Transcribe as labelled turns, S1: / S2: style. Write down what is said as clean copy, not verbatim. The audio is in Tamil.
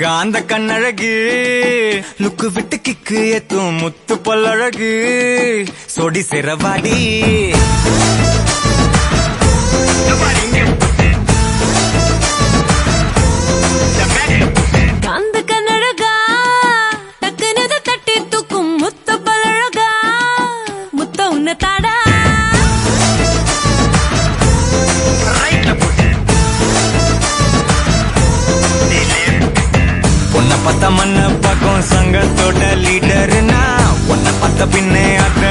S1: காந்த கண்ணழகு லுக்கு விட்டு கிக்கு ஏத்தும் முத்து பல்லழகு சொடி சிறவாடி
S2: காந்த கண்ணழகா டக்குனு தட்டி தூக்கும் முத்து பல்லழகா முத்த உன்ன தாடா
S1: பொண்ண பத்த மண்ண பக்கம் சங்கத்தோட லீடர்னா உன்ன பத்த பின்னே அத்த